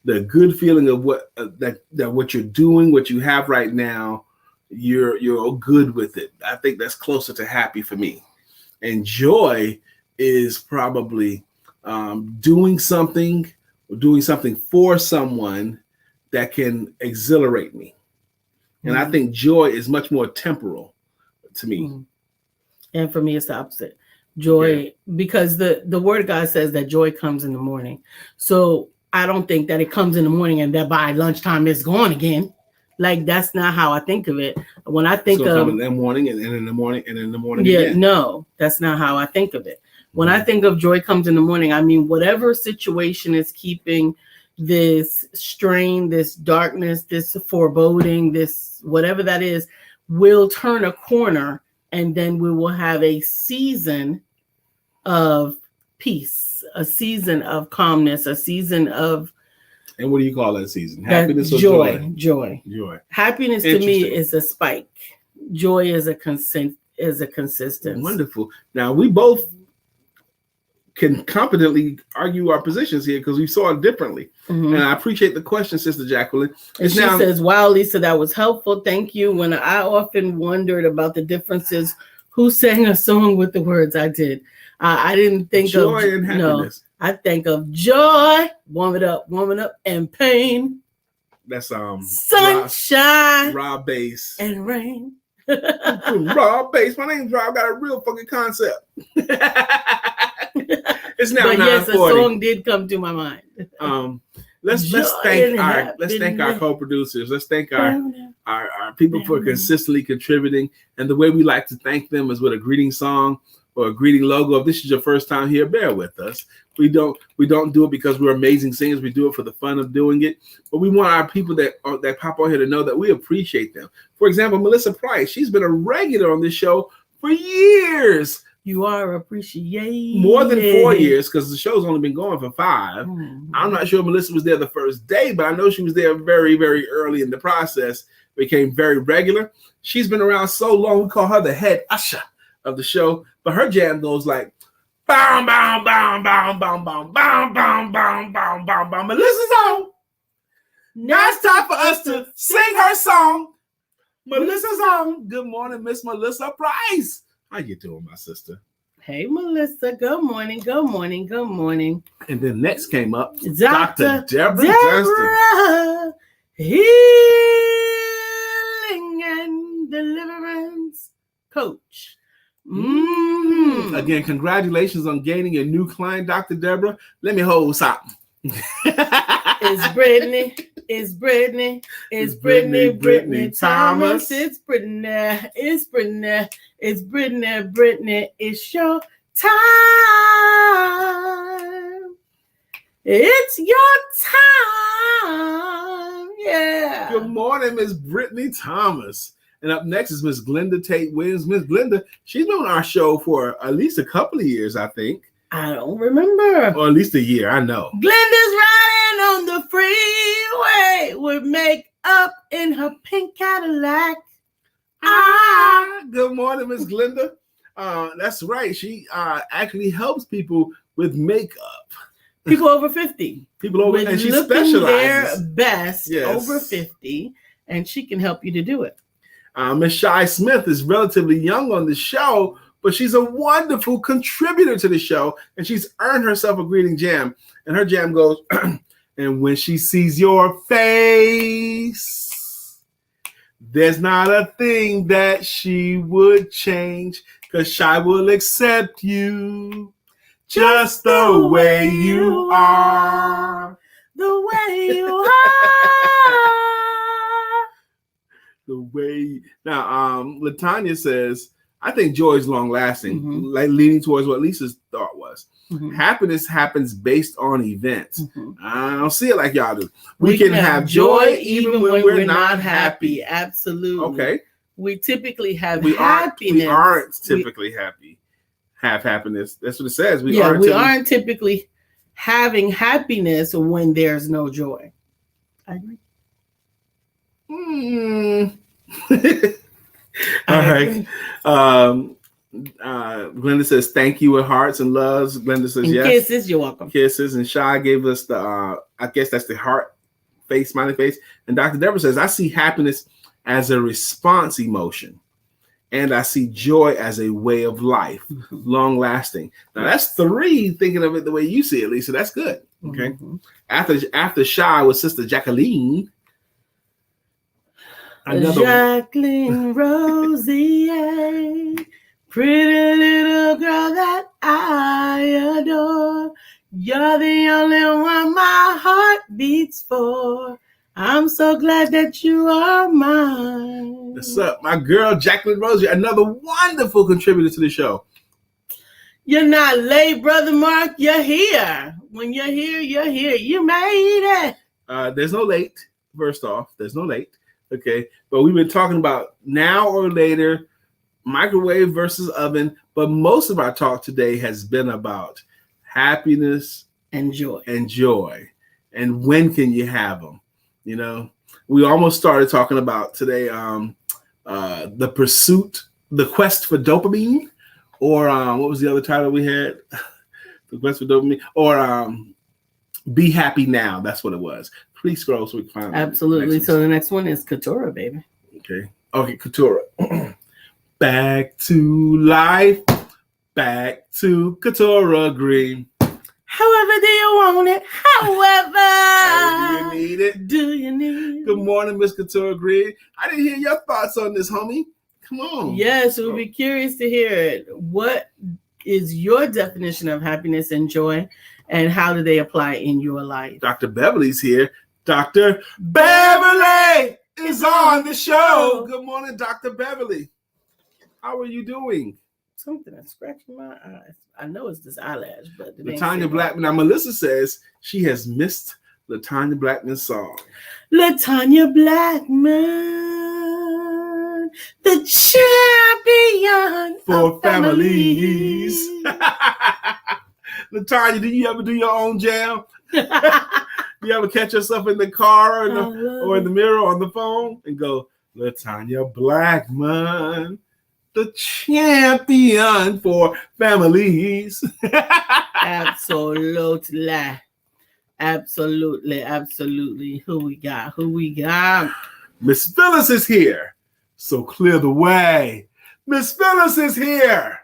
the good feeling of what what you're doing, what you have right now, you're good with it. I think that's closer to happy for me. And joy is probably doing something for someone that can exhilarate me. And I think joy is much more temporal to me. And for me, it's the opposite. Joy, because the word of God says that joy comes in the morning. So I don't think that it comes in the morning and that by lunchtime it's gone again. Like, that's not how I think of it. When I think of in the morning and in the morning and in the morning again. No, that's not how I think of it. When I think of joy comes in the morning, I mean, whatever situation is keeping this strain, this darkness, this foreboding, this whatever that is, will turn a corner, and then we will have a season of peace, a season of calmness, a season of. And what do you call that season? Happiness or joy? Joy. Happiness to me is a spike. Joy is a consistent. Wonderful. Now we both can competently argue our positions here because we saw it differently. And I appreciate the question, Sister Jacqueline. And she says, wow, Lisa, that was helpful. Thank you. When I often wondered about the differences, who sang a song with the words I did. I didn't think joy of and happiness. No, I think of joy, warming up, and pain. That's sunshine, Rob Bass, and rain. Rob Bass. My name's Rob. Got a real fucking concept. It's now 9:40. Yes, a song did come to my mind. Let's thank our co-producers. Let's thank our people for consistently contributing. And the way we like to thank them is with a greeting song or a greeting logo. If this is your first time here, bear with us. We don't do it because we're amazing singers. We do it for the fun of doing it. But we want our people that pop on here to know that we appreciate them. For example, Melissa Price, she's been a regular on this show for years. You are appreciated. More than 4 years, because the show's only been going for 5. I'm not sure Melissa was there the first day, but I know she was there very, very early in the process. Became very regular. She's been around so long, we call her the head usher of the show. But her jam goes like, bow, bow, bow, bow, bow, bow, bow, bow, bow, bow, bow, bow. Melissa's on. Now it's time for us to sing her song. Melissa's on. Good morning, Miss Melissa Price. How you doing, my sister? Hey, Melissa. Good morning. Good morning. Good morning. And then next came up Dr. Deborah Healing and Deliverance Coach. Again, congratulations on gaining a new client, Dr. Deborah. Let me hold something. It's Brittany. It's Brittany. It's Brittany Thomas. It's Brittany. It's Brittany. It's Brittany. Brittany, it's your time. It's your time. Yeah. Good morning, Miss Brittany Thomas. And up next is Miss Glenda Tate Williams. Miss Glenda, she's been on our show for at least a couple of years, I think. I don't remember. Or at least a year, I know. Glenda's riding on the freeway with makeup in her pink Cadillac. Good morning, Miss Glenda. That's right. She actually helps people with makeup. People over 50. People over, and she specializes their best over 50, and she can help you to do it. Miss Shy Smith is relatively young on the show, but she's a wonderful contributor to the show, and she's earned herself a greeting jam. And her jam goes, and when she sees your face, there's not a thing that she would change, Because Shy will accept you just the way you are. The way you are. The way. Now, Latanya says, I think joy is long lasting, like leaning towards what Lisa's thought was. Happiness happens based on events. I don't see it like y'all do. We can have joy even when we're not happy. Absolutely. Okay. We typically have happiness. We aren't typically happy. Have happiness. That's what it says. We aren't typically having happiness when there's no joy. I agree. All right. Glenda says thank you with hearts and loves. Glenda says and yes. Kisses, you're welcome. Kisses. And Shy gave us the I guess that's the heart face, smiley face. And Dr. Deborah says, I see happiness as a response emotion. And I see joy as a way of life, long lasting. Now that's 3 thinking of it the way you see it, Lisa. That's good. Okay. After Shy was Sister Jacqueline. Jacqueline Rosier, pretty little girl that I adore. You're the only one my heart beats for. I'm so glad that you are mine. What's up? My girl, Jacqueline Rosier, another wonderful contributor to the show. You're not late, Brother Mark. You're here. When you're here, you're here. You made it. There's no late. First off, there's no late. Okay, but we've been talking about now or later, microwave versus oven, but most of our talk today has been about happiness and joy. And when can you have them? You know, we almost started talking about today the quest for dopamine, or what was the other title we had? The quest for dopamine, or be happy now. That's what it was. Please scroll so we can find it. Absolutely. So the next one is Katura, baby. Okay, Katura. Back to life. Back to Katura Green. However do you want it? However do you need it? Do you need it? Good morning, Miss Katura Green. I didn't hear your thoughts on this, homie. Come on. Yes, we'll be curious to hear it. What is your definition of happiness and joy, and how do they apply in your life? Dr. Beverly's here. Dr. Beverly is on the show. Good morning, Dr. Beverly. How are you doing? Something that's scratching my eyes. I know it's this eyelash, but Latanya Blackman. Now, Melissa says she has missed Latanya Blackman's song. Latanya Blackman, the champion for families. Latanya, do you ever do your own jam? You ever catch yourself in the car or in the mirror or on the phone and go, Latanya Blackman, the champion for families. Absolutely. Who we got? Miss Phyllis is here. So clear the way. Miss Phyllis is here.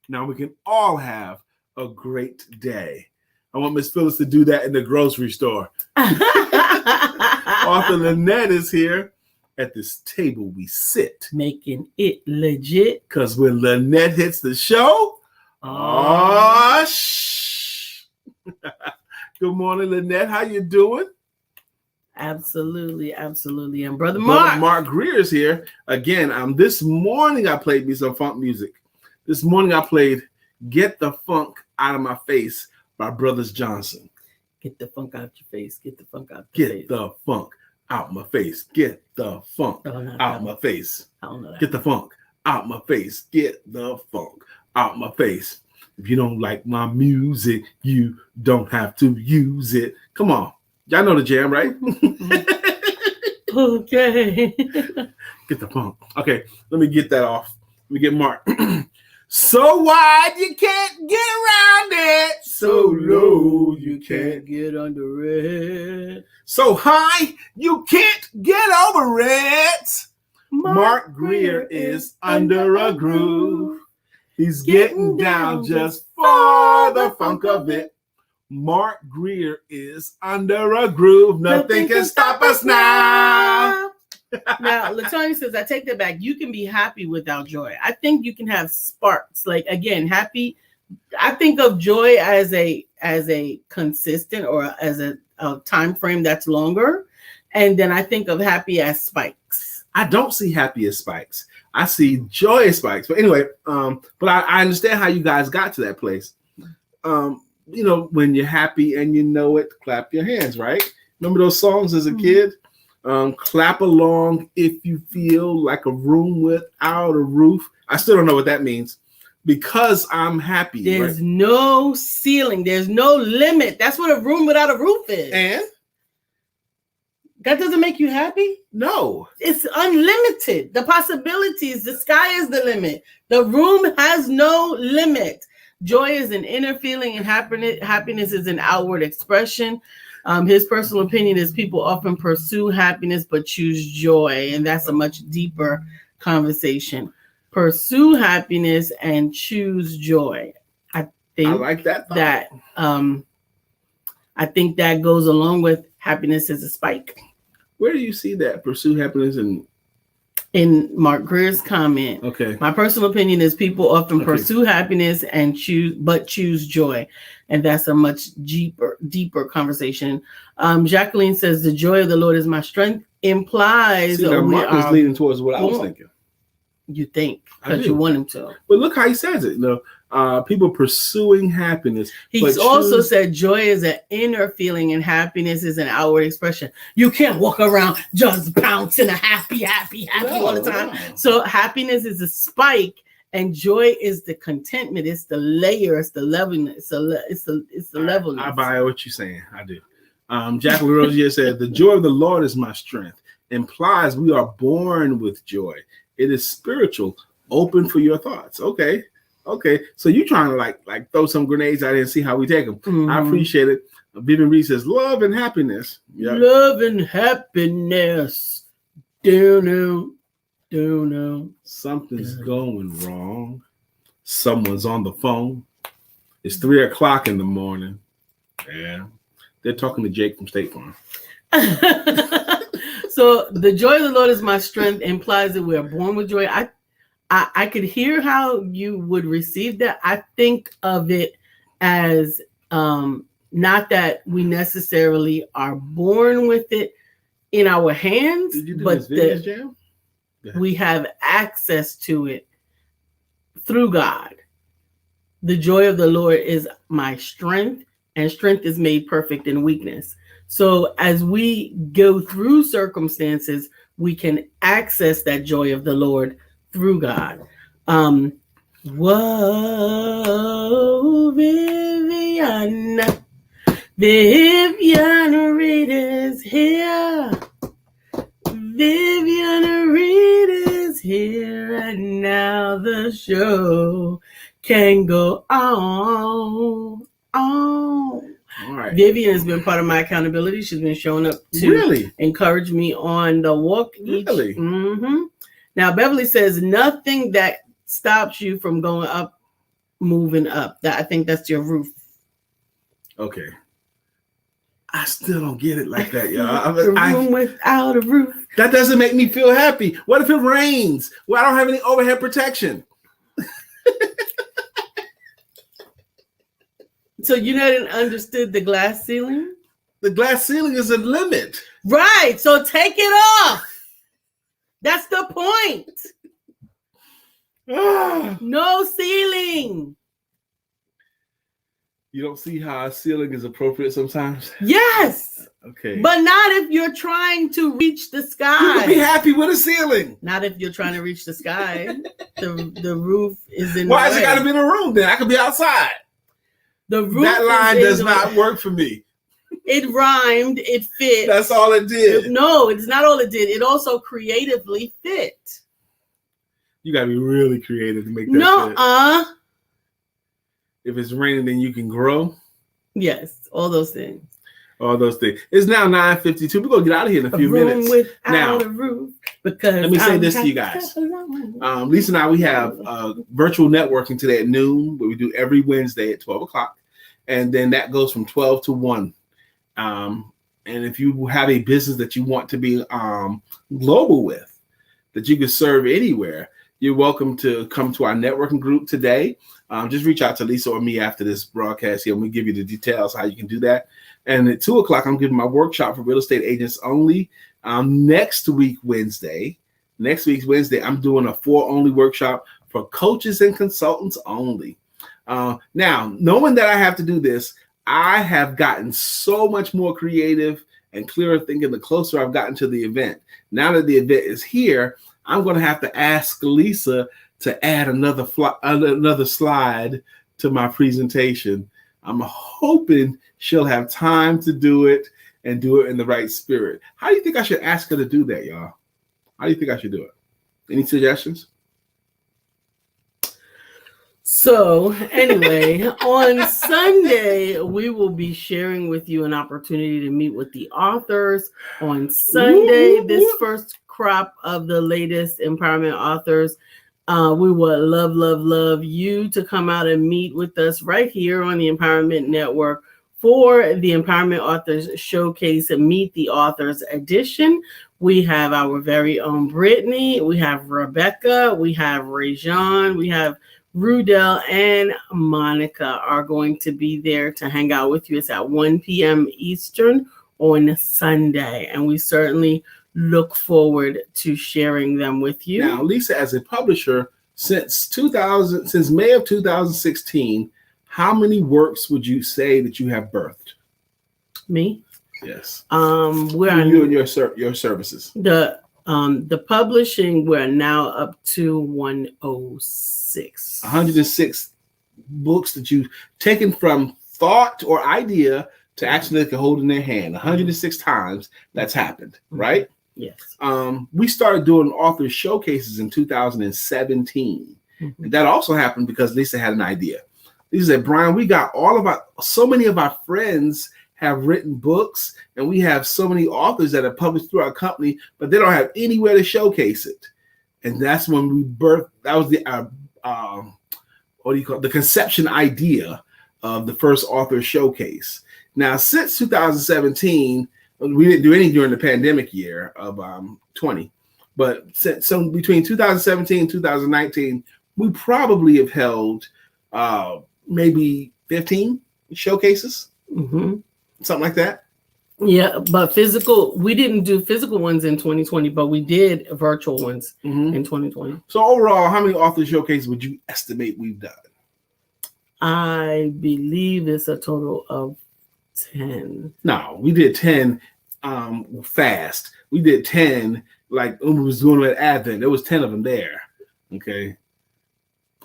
Now we can all have a great day. I want Miss Phyllis to do that in the grocery store. Author Lynette is here. At this table we sit. Making it legit. Because when Lynette hits the show, shh. Good morning, Lynette. How you doing? Absolutely. And Brother Mark Greer is here. Again, this morning I played me some funk music. This morning I played Get the Funk Out of My Face by Brothers Johnson. Get the funk out your face. Get the funk out your face. Get the funk out my face. Get the funk out my face. I don't know that. Get the funk out my face. Get the funk out my face. If you don't like my music, you don't have to use it. Come on. Y'all know the jam, right? Okay. Get the funk. Okay, let me get that off. Let me get Mark. So wide you can't get around it. So low you can't get under it. So high you can't get over it. Mark Greer is under a groove. He's getting down just for the funk of it. Mark Greer is under a groove. Nothing can stop us now. Now, Latonya says, I take that back. You can be happy without joy. I think you can have sparks. Like, again, happy. I think of joy as a consistent or as a time frame that's longer. And then I think of happy as spikes. I don't see happy as spikes. I see joy as spikes. But anyway, but I understand how you guys got to that place. When you're happy and you know it, clap your hands, right? Remember those songs as a kid? Clap along if you feel like a room without a roof. I still don't know what that means. Because I'm happy. There's no ceiling. There's no limit. That's what a room without a roof is. And? That doesn't make you happy? No. It's unlimited. The possibilities, the sky is the limit. The room has no limit. Joy is an inner feeling and happiness is an outward expression. His personal opinion is people often pursue happiness but choose joy. And that's a much deeper conversation. Pursue happiness and choose joy. I like that thought. I think that goes along with happiness is a spike. Where do you see that? Pursue happiness in Mark Greer's comment. Okay. My personal opinion is people often pursue happiness and choose joy. And that's a much deeper conversation. Jacqueline says the joy of the Lord is my strength implies that Mark is leaning towards what I was thinking. You think because you want him to. But look how he says it. People pursuing happiness. He's also said joy is an inner feeling and happiness is an outward expression. You can't walk around just bouncing a happy all the time. No. So happiness is a spike and joy is the contentment. It's the layer. It's the levelness. It's the levelness. I buy what you're saying. I do. Jacqueline Rosier said, the joy of the Lord is my strength. Implies we are born with joy. It is spiritual, open for your thoughts. Okay. So you're trying to like throw some grenades out there and see how we take them. Mm-hmm. I appreciate it. Vivian Reed says, love and happiness. Yep. Love and happiness. Don't know. Something's going wrong. Someone's on the phone. It's 3:00 in the morning. Yeah. They're talking to Jake from State Farm. So the joy of the Lord is my strength implies that we are born with joy. I could hear how you would receive that. I think of it as not that we necessarily are born with it in our hands, but that we have access to it through God. The joy of the Lord is my strength, and strength is made perfect in weakness. So as we go through circumstances, we can access that joy of the Lord through God. Whoa, Vivian Reed is here. Vivian Reed is here, and now the show can go on. All right. Vivian has been part of my accountability. She's been showing up to encourage me on the walk. Really? Mm-hmm. Now, Beverly says nothing that stops you from going up, moving up. I think that's your roof. Okay. I still don't get it like that, y'all. A room without a roof. That doesn't make me feel happy. What if it rains? Well, I don't have any overhead protection. So you didn't understood the glass ceiling? The glass ceiling is a limit. Right. So take it off. That's the point. No ceiling. You don't see how a ceiling is appropriate sometimes? Yes. Okay. But not if you're trying to reach the sky. You can be happy with a ceiling. Not if you're trying to reach the sky. The roof is in Why has it got to be in a room then? I could be outside. The roof that line does not work for me. It rhymed. It fit. That's all it did. No, it's not all it did. It also creatively fit. You got to be really creative to make that fit. If it's raining, then you can grow. Yes, all those things. All those things. It's now 9:52. We're going to get out of here in a few minutes. Now, a roof because let me say this to you guys. Lisa and I, we have virtual networking today at noon, where we do every Wednesday at 12 o'clock. And then that goes from 12 to 1. And And if you have a business that you want to be global with, that you can serve anywhere, you're welcome to come to our networking group today. Just reach out to Lisa or me after this broadcast here, and we'll give you the details how you can do that. And at 2:00, I'm giving my workshop for real estate agents only. Next week's Wednesday, I'm doing a 4-only workshop for coaches and consultants only. Now, knowing that I have to do this, I have gotten so much more creative and clearer thinking the closer I've gotten to the event. Now that the event is here, I'm going to have to ask Lisa to add another slide to my presentation. I'm hoping she'll have time to do it and do it in the right spirit. How do you think I should ask her to do that, y'all? How do you think I should do it? Any suggestions? So anyway, on Sunday, we will be sharing with you an opportunity to meet with the authors. On Sunday, this first crop of the latest empowerment authors, we would love you to come out and meet with us right here on the Empowerment Network for the Empowerment Authors Showcase and Meet the Authors edition. We have our very own Brittany, we have Rebecca, we have Rajon, we have Rudell, and Monica are going to be there to hang out with you. It's at 1 p.m. Eastern on Sunday, and we certainly look forward to sharing them with you. Now, Lisa, as a publisher, since May of 2016, how many works would you say that you have birthed? Me? Yes. We're you and your services. The publishing, we're now up to 106. 106 books that you've taken from thought or idea to actually they can hold in their hand. 106 times that's happened, right? Yes. We started doing author showcases in 2017. Mm-hmm. And that also happened because Lisa had an idea. Lisa said, Brian, we got so many of our friends have written books, and we have so many authors that have published through our company, but they don't have anywhere to showcase it. And that's when we birthed, that was the, the conception idea of the first author showcase. Now, since 2017, we didn't do any during the pandemic year of 20, but so between 2017 and 2019, we probably have held maybe 15 showcases. Mm-hmm. Something like that. Yeah, but we didn't do physical ones in 2020, but we did virtual ones in 2020. So overall, how many author showcases would you estimate we've done? I believe it's a total of 10. No, we did 10 fast. We did 10 like when we was doing it at Advent. There was 10 of them there. Okay.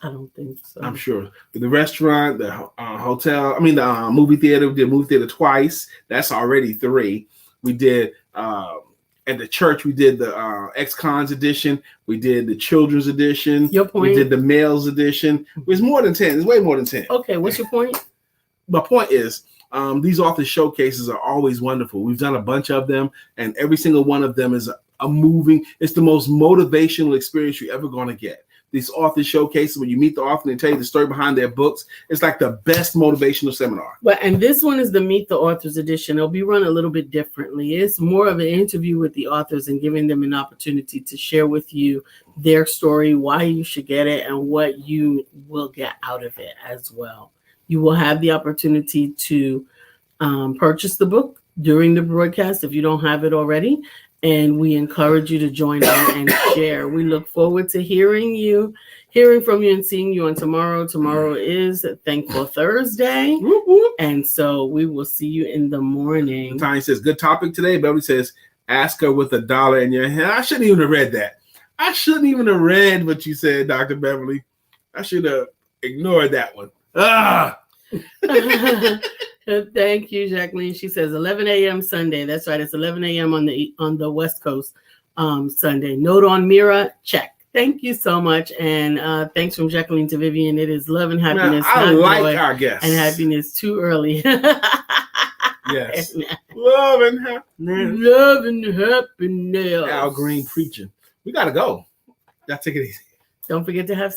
I don't think so. I'm sure. The restaurant, the hotel, the movie theater, we did movie theater twice. That's already 3. We did at the church, we did the ex-cons edition. We did the children's edition. Your point? We did the males edition. It's more than 10. It's way more than 10. Okay, what's your point? My point is, these author showcases are always wonderful. We've done a bunch of them, and every single one of them is it's the most motivational experience you're ever going to get. These author showcases, when you meet the author and they tell you the story behind their books, it's like the best motivational seminar. And this one is the Meet the Authors edition. It'll be run a little bit differently. It's more of an interview with the authors and giving them an opportunity to share with you their story, why you should get it, and what you will get out of it as well. You will have the opportunity to purchase the book during the broadcast if you don't have it already. And we encourage you to join in and share. We look forward to hearing from you and seeing you on tomorrow. Tomorrow is Thankful Thursday. Whoop, whoop. And so we will see you in the morning. Tanya says, good topic today. Beverly says, ask her with $1 in your hand. I shouldn't even have read that. I shouldn't even have read what you said, Dr. Beverly. I should have ignored that one. Thank you, Jacqueline. She says 11 a.m. Sunday. That's right. It's 11 a.m. on the West Coast Sunday. Note on Mira, check. Thank you so much. And thanks from Jacqueline to Vivian. It is love and happiness. Now, I like our guests. And happiness too early. Yes. Love and happiness. Love and happiness. Al Green preaching. We got to go. Y'all take it easy. Don't forget to have sex.